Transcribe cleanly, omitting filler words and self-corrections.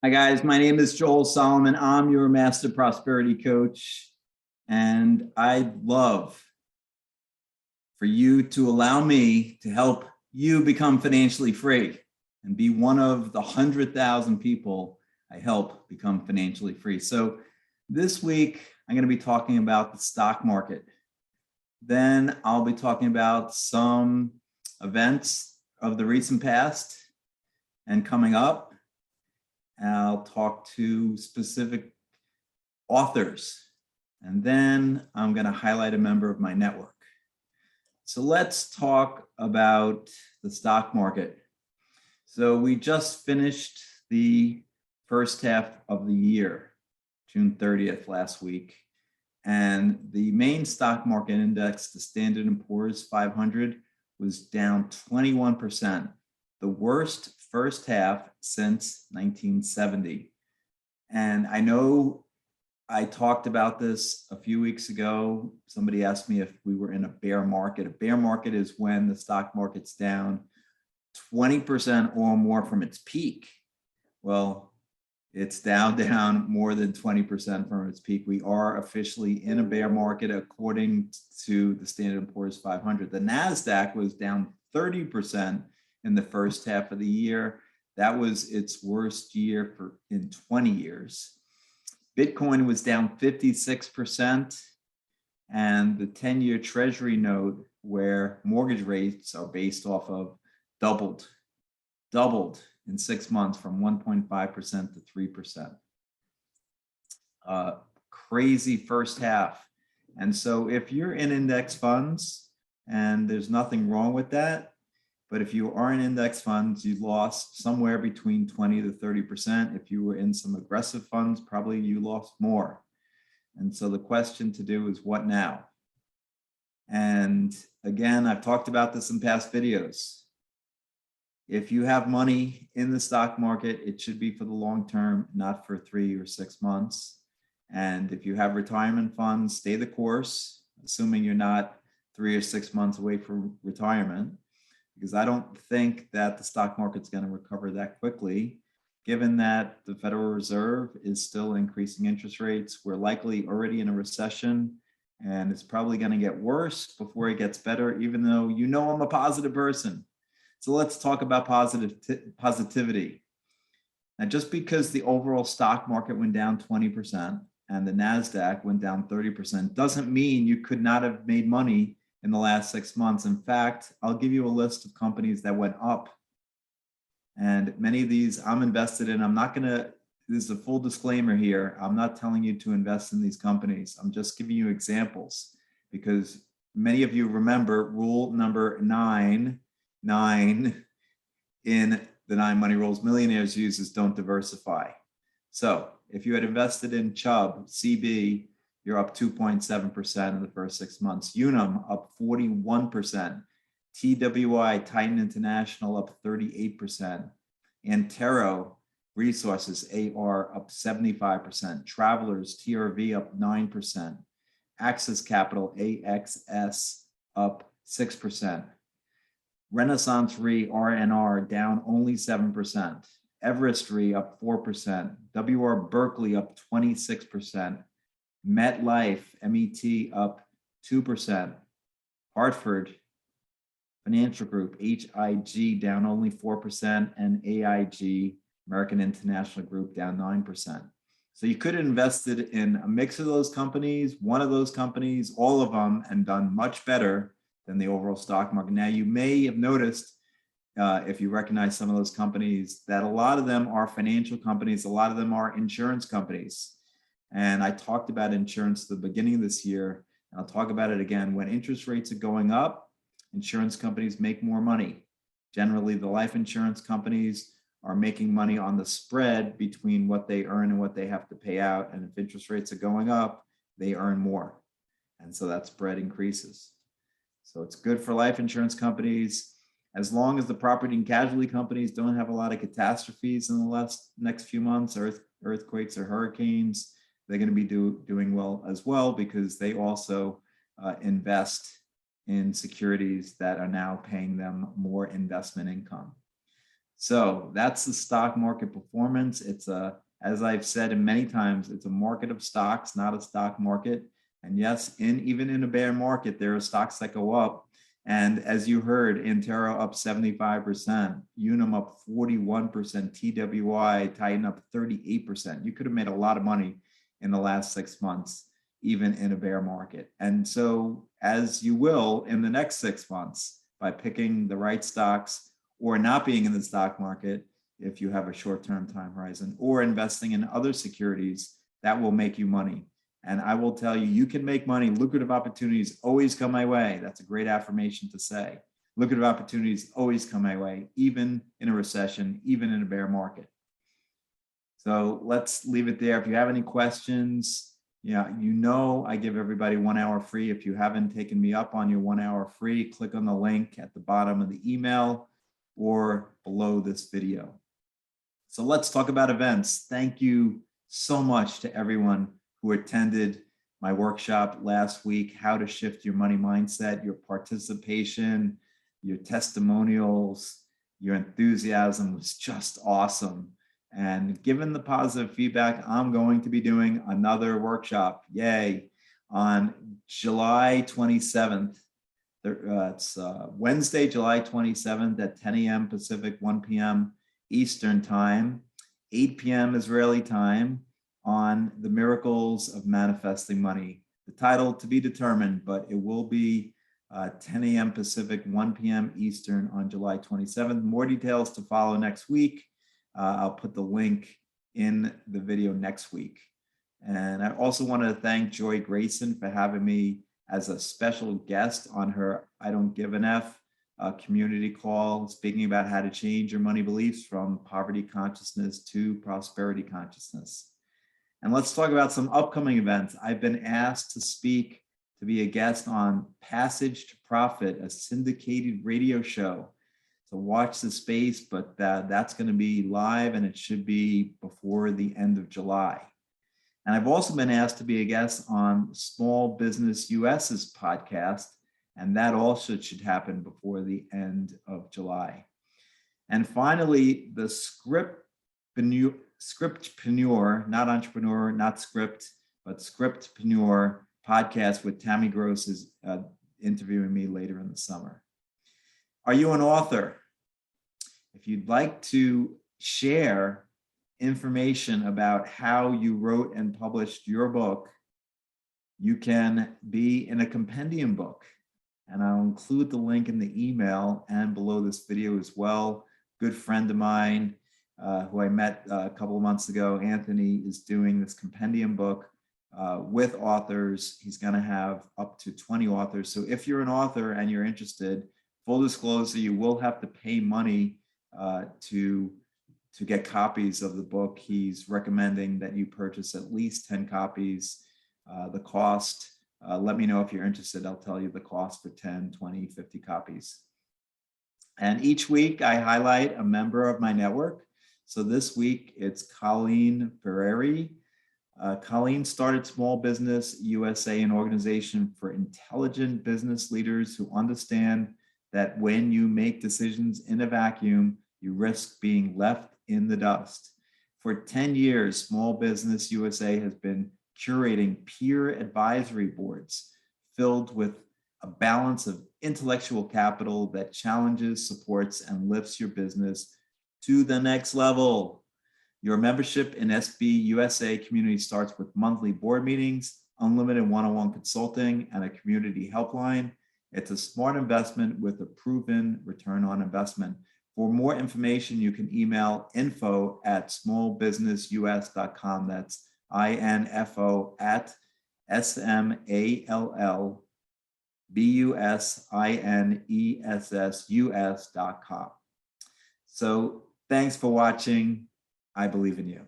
Hi guys, my name is Joel Solomon. I'm your Master Prosperity Coach, and I'd love for you to allow me to help you become financially free and be one of the 100,000 people I help become financially free. So this week, I'm going to be talking about the stock market. Then I'll be talking about some events of the recent past and coming up. I'll talk to specific authors, and then I'm going to highlight a member of my network. So let's talk about the stock market. So we just finished the first half of the year, June 30th last week, and the main stock market index, the Standard & Poor's 500, was down 21%, the worst first half since 1970. And I know I talked about this a few weeks ago. Somebody asked me if we were in a bear market. A bear market is when the stock market's down 20% or more from its peak. Well, it's down more than 20% from its peak. We are officially in a bear market according to the Standard & Poor's 500. The NASDAQ was down 30% in the first half of the year. That was its worst year in 20 years. Bitcoin was down 56%, and the 10-year Treasury note, where mortgage rates are based off of, doubled in 6 months from 1.5% to 3%. Crazy first half. And so if you're in index funds, and there's nothing wrong with that, but if you are in index funds, you lost somewhere between 20 to 30%. If you were in some aggressive funds, probably you lost more. And so the question to do is, what now? And again, I've talked about this in past videos. If you have money in the stock market, it should be for the long term, not for 3 or 6 months. And if you have retirement funds, stay the course, assuming you're not 3 or 6 months away from retirement, because I don't think that the stock market's going to recover that quickly, given that the Federal Reserve is still increasing interest rates. We're likely already in a recession, and it's probably going to get worse before it gets better, even though you know I'm a positive person. So let's talk about positivity. Now, just because the overall stock market went down 20% and the NASDAQ went down 30% doesn't mean you could not have made money in the last 6 months. In fact, I'll give you a list of companies that went up. And many of these I'm invested in. This is a full disclaimer here. I'm not telling you to invest in these companies. I'm just giving you examples, because many of you remember rule number 9 in the 9 Money Rules millionaires use is don't diversify. So if you had invested in Chubb, CB, you're up 2.7% in the first 6 months. Unum up 41%. TWI, Titan International, up 38%. Antero Resources, AR, up 75%. Travelers, TRV, up 9%. Axis Capital, AXS, up 6%. Renaissance Re, RNR, down only 7%. Everest Re, up 4%. WR Berkeley, up 26%. MetLife, MET, up 2%. Hartford Financial Group, HIG, down only 4%, and AIG, American International Group, down 9%. So you could have invested in a mix of those companies, one of those companies, all of them, and done much better than the overall stock market. Now, you may have noticed, if you recognize some of those companies, that a lot of them are financial companies, a lot of them are insurance companies. And I talked about insurance at the beginning of this year, and I'll talk about it again. When interest rates are going up, insurance companies make more money. Generally, the life insurance companies are making money on the spread between what they earn and what they have to pay out. And if interest rates are going up, they earn more. And so that spread increases. So it's good for life insurance companies, as long as the property and casualty companies don't have a lot of catastrophes in the next few months, earthquakes or hurricanes. They're going to be doing well as well, because they also invest in securities that are now paying them more investment income. So that's the stock market performance. It's as I've said many times, it's a market of stocks, not a stock market. And yes, even in a bear market, there are stocks that go up. And as you heard, Intero up 75%, Unum up 41%, TWI, Titan up 38%. You could have made a lot of money in the last 6 months, even in a bear market. And so, as you will in the next 6 months, by picking the right stocks or not being in the stock market, if you have a short-term time horizon, or investing in other securities that will make you money. And I will tell you, you can make money. Lucrative opportunities always come my way. That's a great affirmation to say. Lucrative opportunities always come my way, even in a recession, even in a bear market. So let's leave it there. If you have any questions, you know I give everybody 1 hour free. If you haven't taken me up on your 1 hour free, click on the link at the bottom of the email or below this video. So let's talk about events. Thank you so much to everyone who attended my workshop last week, How to Shift Your Money Mindset. Your participation, your testimonials, your enthusiasm was just awesome. And given the positive feedback, I'm going to be doing another workshop, yay, on July 27th. It's Wednesday, July 27th at 10 a.m. Pacific, 1 p.m. Eastern Time, 8 p.m. Israeli time, on the miracles of manifesting money. The title to be determined, but it will be 10 a.m. Pacific, 1 p.m. Eastern on July 27th. More details to follow next week. I'll put the link in the video next week. And I also want to thank Joy Grayson for having me as a special guest on her I Don't Give an F community call, speaking about how to change your money beliefs from poverty consciousness to prosperity consciousness. And let's talk about some upcoming events. I've been asked to speak, to be a guest on Passage to Profit, a syndicated radio show. So watch the space, but that's going to be live and it should be before the end of July. And I've also been asked to be a guest on Small Business US's podcast, and that also should happen before the end of July. And finally, the Scriptpreneur, not entrepreneur, not script, but Scriptpreneur podcast with Tammy Gross is interviewing me later in the summer. Are you an author? If you'd like to share information about how you wrote and published your book, you can be in a compendium book. And I'll include the link in the email and below this video as well. Good friend of mine who I met a couple of months ago, Anthony, is doing this compendium book with authors. He's going to have up to 20 authors. So if you're an author and you're interested, full disclosure, you will have to pay money to get copies of the book. He's recommending that you purchase at least 10 copies. The cost, let me know if you're interested. I'll tell you the cost for 10, 20, 50 copies. And each week I highlight a member of my network. So this week it's Colleen Ferreri. Colleen started Small Business USA, an organization for intelligent business leaders who understand that when you make decisions in a vacuum, you risk being left in the dust. For 10 years, Small Business USA has been curating peer advisory boards filled with a balance of intellectual capital that challenges, supports, and lifts your business to the next level. Your membership in SB USA community starts with monthly board meetings, unlimited one-on-one consulting, and a community helpline. It's a smart investment with a proven return on investment. For more information, you can email info@smallbusinessus.com. That's info@smallbusinessus.com. So thanks for watching. I believe in you.